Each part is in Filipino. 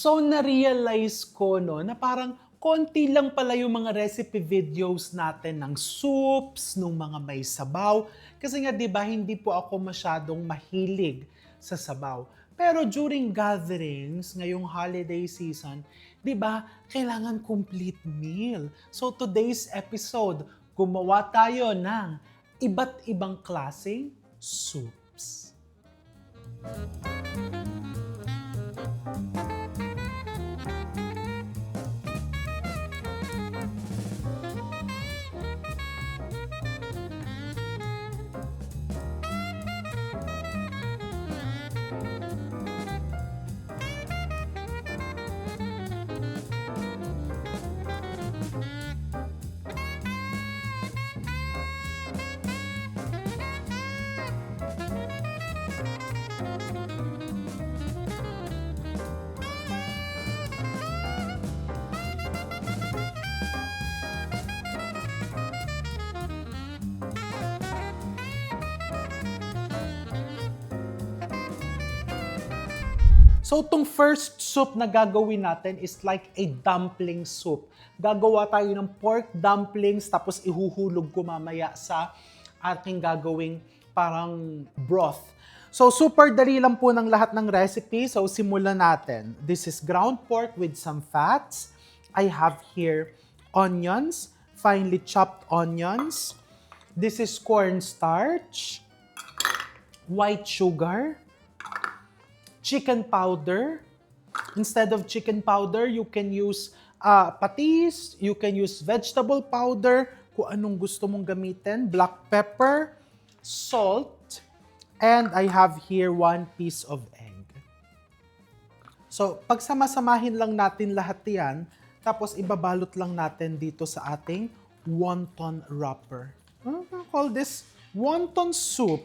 So, na-realize ko, no, na parang konti lang pala yung mga recipe videos natin ng soups, nung mga may sabaw. Kasi nga, di ba, hindi po ako masyadong mahilig sa sabaw. Pero during gatherings, ngayong holiday season, di ba, kailangan complete meal. So, today's episode, gumawa tayo ng iba't ibang klaseng soups. So, itong first soup na gagawin natin is like a dumpling soup. Gagawa tayo ng pork dumplings, tapos ihuhulog ko mamaya sa ating gagawing parang broth. So, super dali lang po ng lahat ng recipe. So, simulan natin. This is ground pork with some fats. I have here onions, finely chopped onions. This is cornstarch, white sugar, chicken powder. Instead of chicken powder, you can use patis, you can use vegetable powder, kung anong gusto mong gamitin, black pepper, salt, and I have here 1 piece of egg. So, pagsama-samahin lang natin lahat yan, tapos ibabalot lang natin dito sa ating wonton wrapper. Call this wonton soup.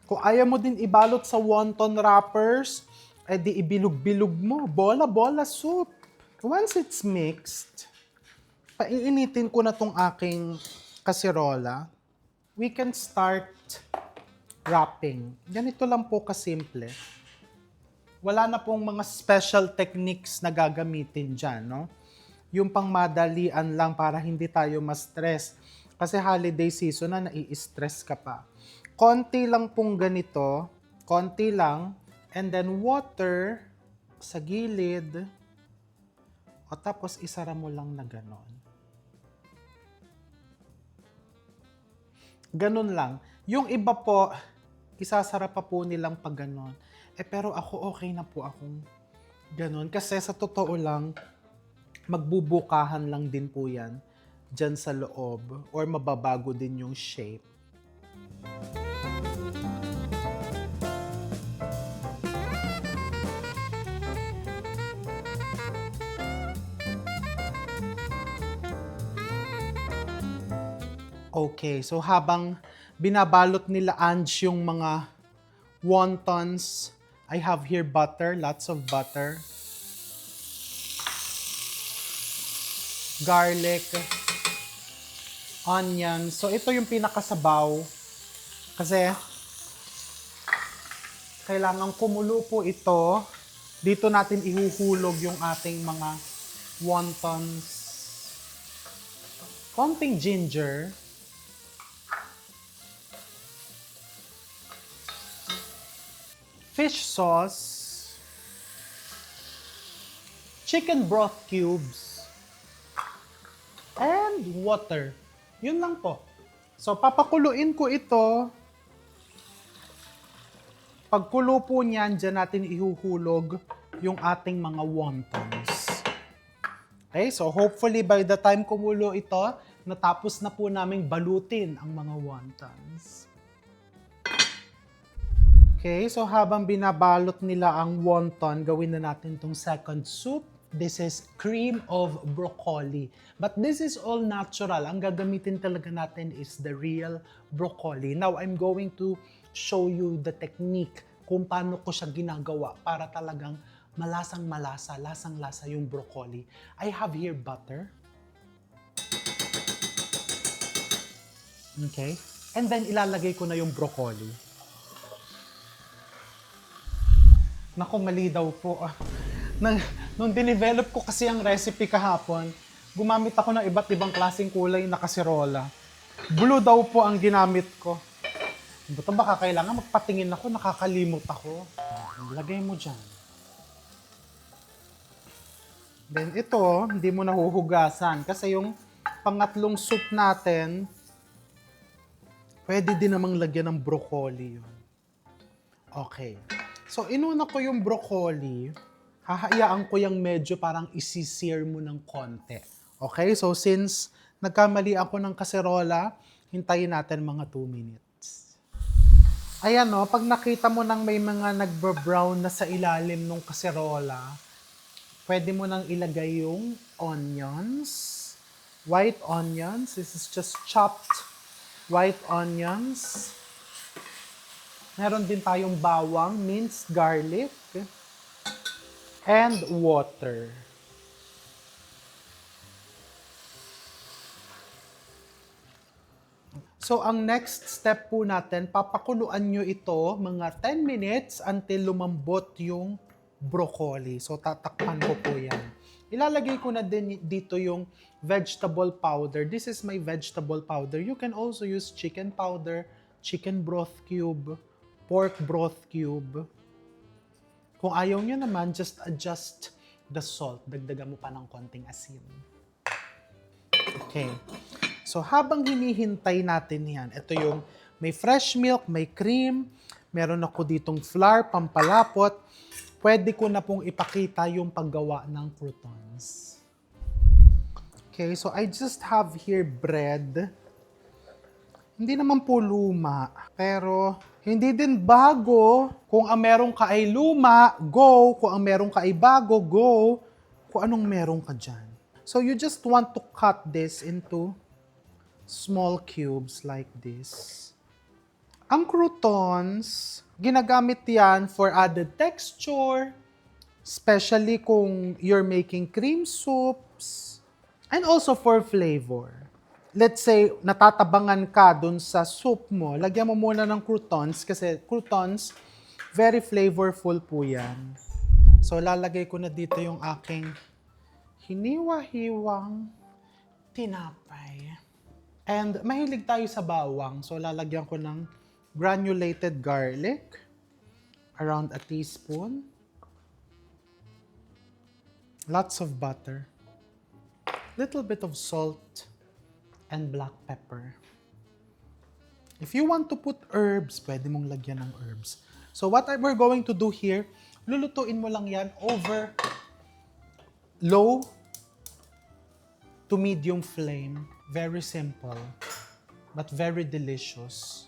Kung ayaw mo din ibalot sa wonton wrappers, edi ibilog-bilog mo. Bola-bola soup. Once it's mixed, paiinitin ko na tong aking kasirola. We can start wrapping. Ganito lang po kasimple. Wala na pong mga special techniques na gagamitin dyan, no? Yung pang madalian lang para hindi tayo ma-stress. Kasi holiday season na, nai-stress ka pa. Konti lang pong ganito, konti lang, and then water sa gilid, o tapos isara mo lang na ganon. Ganon lang. Yung iba po, isasara pa po nilang pag ganon. Pero ako okay na po akong ganon. Kasi sa totoo lang, magbubukahan lang din po yan dyan sa loob, or mababago din yung shape. Okay, so habang binabalot nila Ange yung mga wontons, I have here butter, lots of butter, garlic, onion. So ito yung pinakasabaw kasi kailangan kumulo po ito. Dito natin ihuhulog yung ating mga wontons. Konting ginger. Fish sauce, chicken broth cubes, and water. Yun lang po. So, papakuluin ko ito. Pagkulo po niyan, dyan natin ihuhulog yung ating mga wontons. Okay, so hopefully by the time kumulo ito, natapos na po naming balutin ang mga wontons. Okay, so habang binabalot nila ang wonton, gawin na natin tong second soup. This is cream of broccoli. But this is all natural. Ang gagamitin talaga natin is the real broccoli. Now, I'm going to show you the technique kung paano ko siya ginagawa para talagang malasang-malasa, lasang-lasa yung broccoli. I have here butter. Okay? And then, ilalagay ko na yung broccoli. Naku, mali daw po. Nang, nung dinevelop ko kasi ang recipe kahapon, gumamit ako ng iba't ibang klaseng kulay na kaserola. Blue daw po ang ginamit ko. Buto baka kailangan magpatingin ako, nakakalimot ako. Lagay mo dyan. Then ito, hindi mo nahuhugasan kasi yung pangatlong soup natin, pwede din namang lagyan ng broccoli yun. Okay. So, inuna ko yung broccoli, hahayaan ko yung medyo parang isi-sear mo ng konti. Okay? So, since nagkamali ako ng kaserola, hintayin natin mga 2 minutes. Ayan no, pag nakita mo nang may mga nagbo-brown na sa ilalim ng kaserola, pwede mo nang ilagay yung onions. White onions. This is just chopped white onions. Meron din tayong bawang, minced garlic, and water. So, ang next step po natin, papakuluan nyo ito mga 10 minutes until lumambot yung broccoli. So, tatakpan ko po yan. Ilalagay ko na din dito yung vegetable powder. This is my vegetable powder. You can also use chicken powder, chicken broth cube, pork broth cube. Kung ayaw nyo naman, just adjust the salt. Dagdagan mo pa ng konting asin. Okay. So, habang hinihintay natin yan, ito yung may fresh milk, may cream, meron ako ditong flour, pampalapot. Pwede ko na pong ipakita yung paggawa ng croutons. Okay, so I just have here bread. Hindi naman po luma, pero hindi din bago. Kung ang meron ka ay luma, go. Kung ang meron ka ay bago, go. Kung anong meron ka dyan. So you just want to cut this into small cubes like this. Ang croutons, ginagamit yan for added texture, especially kung you're making cream soups, and also for flavor. Let's say, natatabangan ka dun sa soup mo, lagyan mo muna ng croutons kasi croutons, very flavorful po yan. So, lalagay ko na dito yung aking hiniwa-hiwang tinapay. And mahilig tayo sa bawang, so lalagyan ko ng granulated garlic, around a teaspoon. Lots of butter. Little bit of salt and black pepper. If you want to put herbs, pwede mong lagyan ng herbs. So what we're going to do here, lulutuin mo lang yan over low to medium flame. Very simple, but very delicious.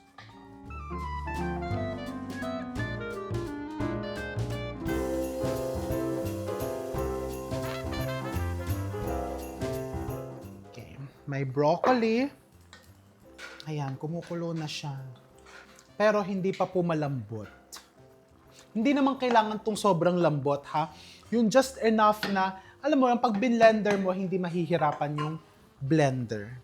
Okay, may broccoli. Ayan, kumukulo na siya. Pero hindi pa po malambot. Hindi naman kailangan tong sobrang lambot, ha? Yung just enough na, alam mo, pag blender mo, hindi mahihirapan yung blender.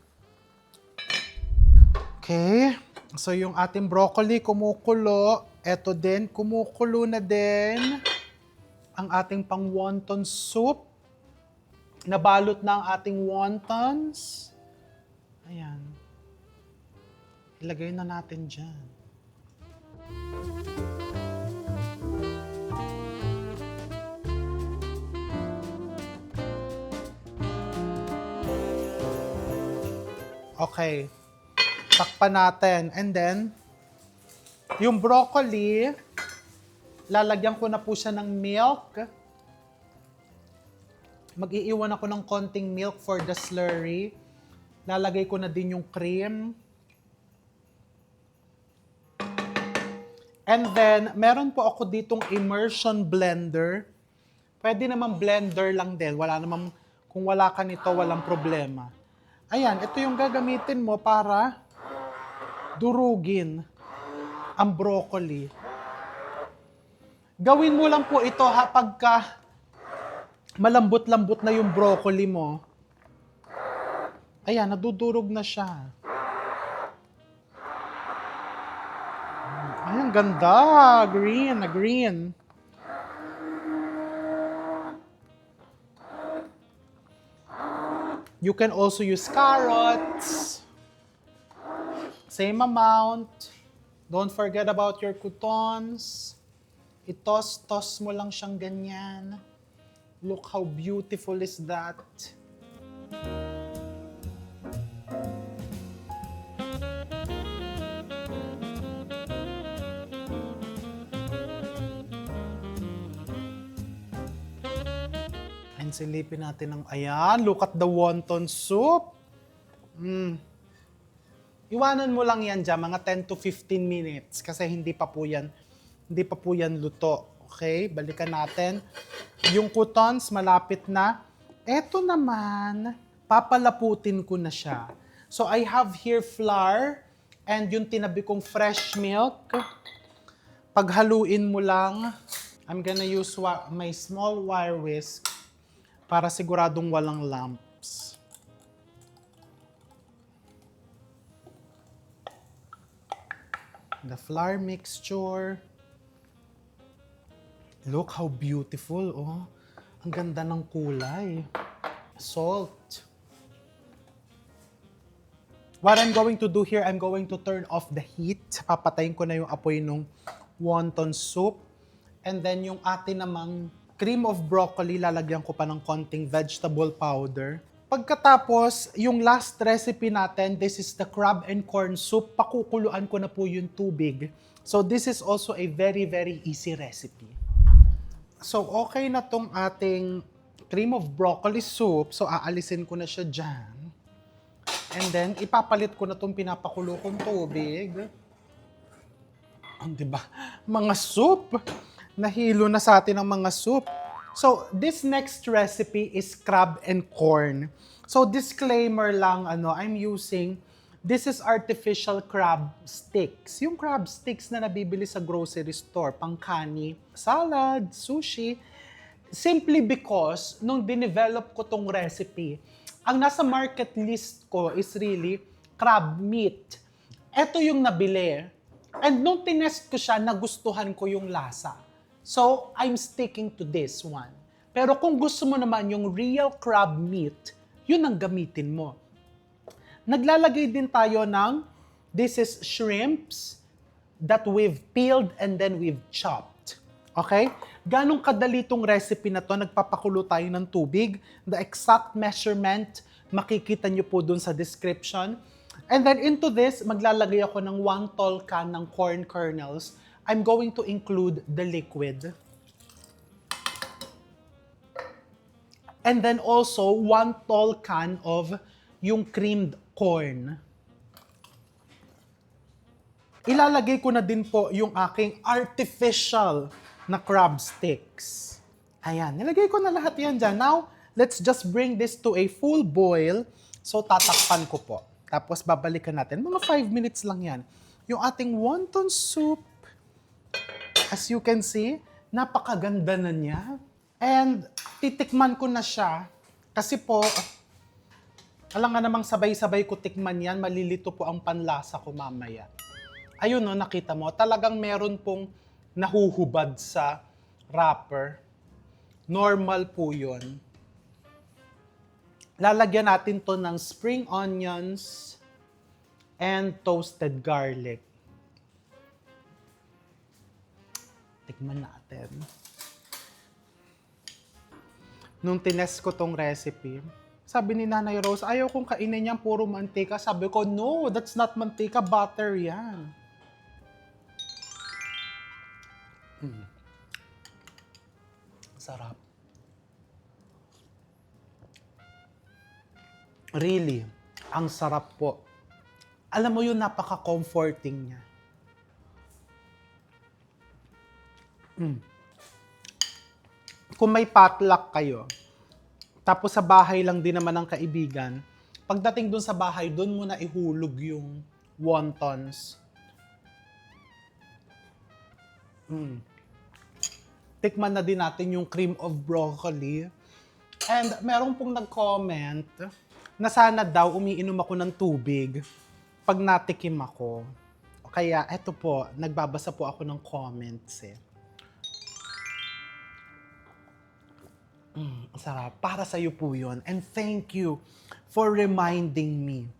Okay. So, yung ating broccoli kumukulo. Ito din, kumukulo na din. Ang ating pang wonton soup. Nabalot na ang ating wontons. Ayan. Ilagay na natin dyan. Okay. Takpan natin. And then, yung broccoli, lalagyan ko na po siya ng milk. Mag-iiwan ako ng konting milk for the slurry. Lalagay ko na din yung cream. And then, meron po ako ditong immersion blender. Pwede naman blender lang din. Wala naman, kung wala ka nito, walang problema. Ayan, ito yung gagamitin mo para durugin ang broccoli. Gawin mo lang po ito ha, pagka malambot-lambot na yung broccoli mo. Ayan, nadudurog na siya. Ayan, ganda. Green, na green. You can also use carrots. Same amount. Don't forget about your croutons. Itos-tos mo lang siyang ganyan. Look how beautiful is that. And silipin natin ng, ayan, look at the wonton soup. Iwanan mo lang yan dyan, mga 10 to 15 minutes kasi hindi pa po yan luto. Okay, balikan natin. Yung croutons, malapit na. Eto naman, papalaputin ko na siya. So I have here flour and yung tinabi kong fresh milk. Paghaluin mo lang, I'm gonna use my small wire whisk para siguradong walang lumps. The flour mixture. Look how beautiful, oh. Ang ganda ng kulay. Salt. What I'm going to do here, I'm going to turn off the heat. Papatayin ko na yung apoy ng wonton soup. And then yung atin namang cream of broccoli, lalagyan ko pa ng konting vegetable powder. Pagkatapos, yung last recipe natin, this is the crab and corn soup. Pakukuluan ko na po yung tubig. So this is also a very, very easy recipe. So okay na tong ating cream of broccoli soup. So aalisin ko na siya dyan. And then, ipapalit ko na tong pinapakulo kong tubig. Diba? Mga soup. Nahilo na sa atin ang mga soup. So, this next recipe is crab and corn. So, disclaimer lang, I'm using, this is artificial crab sticks. Yung crab sticks na nabibili sa grocery store, pangkani, salad, sushi. Simply because, nung dinevelop ko tong recipe, ang nasa market list ko is really crab meat. Ito yung nabili. And nung tinest ko siya, nagustuhan ko yung lasa. So, I'm sticking to this one. Pero kung gusto mo naman yung real crab meat, yun ang gamitin mo. Naglalagay din tayo ng, this is shrimps that we've peeled and then we've chopped. Okay? Ganong kadali tong recipe na to, nagpapakulo tayo ng tubig. The exact measurement, makikita nyo po dun sa description. And then into this, maglalagay ako ng 1 tall can ng corn kernels. I'm going to include the liquid. And then also, 1 tall can of yung creamed corn. Ilalagay ko na din po yung aking artificial na crab sticks. Ayan, nilagay ko na lahat yan dyan. Now, let's just bring this to a full boil. So, tatakpan ko po. Tapos, babalikan natin. Mga 5 minutes lang yan. Yung ating wonton soup, as you can see, napakaganda na niya. And titikman ko na siya kasi po, alam nga namang sabay-sabay ko tikman yan, malilito po ang panlasa ko mamaya. Ayun no, nakita mo, talagang meron pong nahuhubad sa wrapper. Normal po yun. Lalagyan natin to ng spring onions and toasted garlic. Tikman natin. Nung tinest ko tong recipe, sabi ni Nanay Rose, ayaw kong kainin yan, puro mantika. Sabi ko, no, that's not mantika, butter yan. Sarap. Really, ang sarap po. Alam mo yun, napaka-comforting niya. Kung may potluck kayo, tapos sa bahay lang din naman ng kaibigan, pagdating dun sa bahay, dun mo na ihulog yung wontons. Tikman na din natin yung cream of broccoli. And meron pong nag-comment na sana daw umiinom ako ng tubig pag natikim ako. Kaya eto po, nagbabasa po ako ng comments eh. Sarap. Para sa'yo po yun. And thank you for reminding me.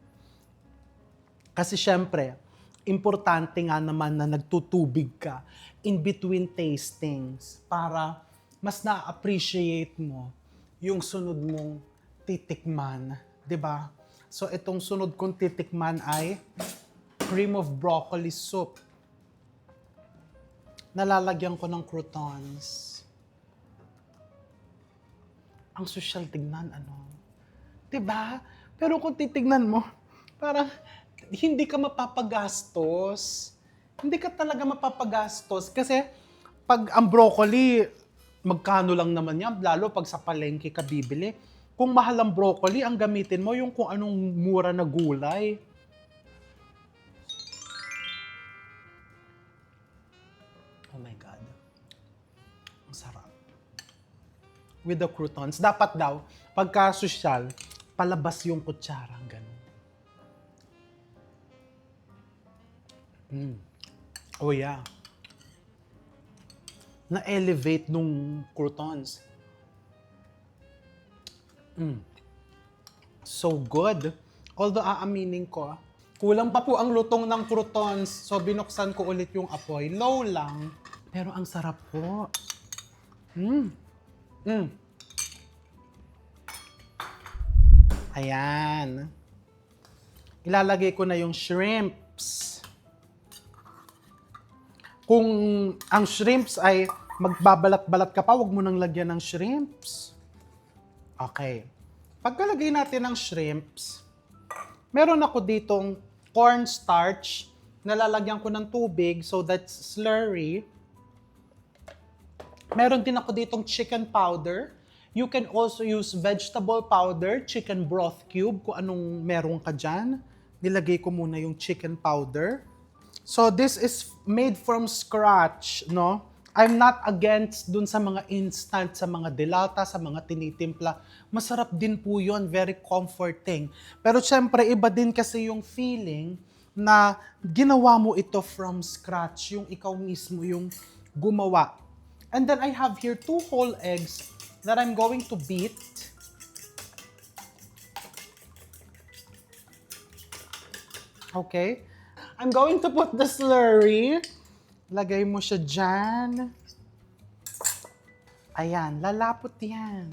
Kasi syempre, importante nga naman na nagtutubig ka in between tastings para mas na-appreciate mo yung sunod mong titikman. 'Di ba? So itong sunod kong titikman ay cream of broccoli soup. Nalalagyan ko ng croutons. Ang sosyal tignan, ano? 'Di ba? Pero kung titignan mo, parang hindi ka mapapagastos. Hindi ka talaga mapapagastos kasi pag ang broccoli, magkano lang naman yan, lalo pag sa palengke ka bibili. Kung mahal ang broccoli, ang gamitin mo yung kung anong mura na gulay. Oh my God. Ang sarap. With the croutons. Dapat daw, pagka sosyal, palabas yung kutsara. Ganun. Oh yeah. Na-elevate nung croutons. So good. Although aaminin ko, kulang pa po ang lutong ng croutons. So binuksan ko ulit yung apoy. Low lang. Pero ang sarap po. Ayan. Ilalagay ko na yung shrimps. Kung ang shrimps ay magbabalat-balat ka pa, huwag mo nang lagyan ng shrimps. Okay. Pagkalagay natin ng shrimps, meron ako ditong cornstarch na lalagyan ko ng tubig, so that's slurry. Meron din ako ditong chicken powder. You can also use vegetable powder, chicken broth cube, kung anong meron ka dyan. Nilagay ko muna yung chicken powder. So this is made from scratch, no? I'm not against dun sa mga instant, sa mga delata, sa mga tinitimpla. Masarap din po yun, very comforting. Pero syempre, iba din kasi yung feeling na ginawa mo ito from scratch, yung ikaw mismo yung gumawa. And then I have here 2 whole eggs that I'm going to beat. Okay. I'm going to put the slurry. Lagay mo siya dyan. Ayan, lalapot yan.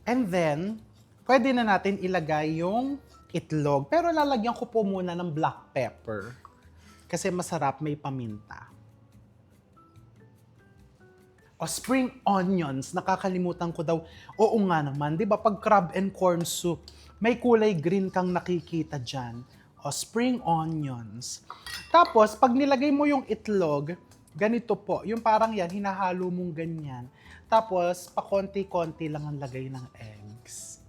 And then, pwede na natin ilagay yung itlog. Pero lalagyan ko po muna ng black pepper. Kasi masarap, may paminta. O spring onions, nakakalimutan ko daw. Oo nga naman, di ba pag crab and corn soup, may kulay green kang nakikita dyan. O spring onions. Tapos, pag nilagay mo yung itlog, ganito po, yung parang yan, hinahalo mong ganyan. Tapos, pakonti-konti lang ang lagay ng eggs.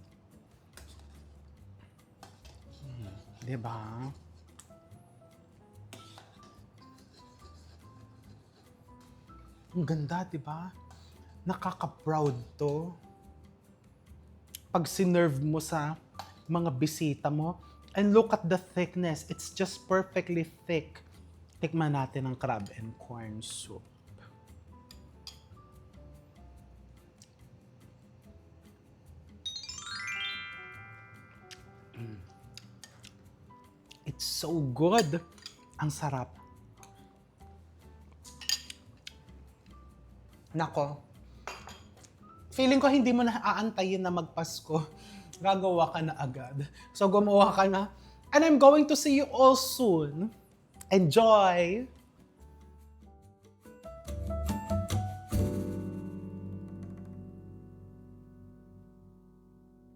Di ba? Ang ganda, di ba? Nakaka-proud to. Pag sinerve mo sa mga bisita mo, and look at the thickness. It's just perfectly thick. Tikman natin ang crab and corn soup. It's so good. Ang sarap. Nako. Feeling ko hindi mo na aantayin na magpasko. Gagawa ka na agad. So gumawa ka na. And I'm going to see you all soon. Enjoy!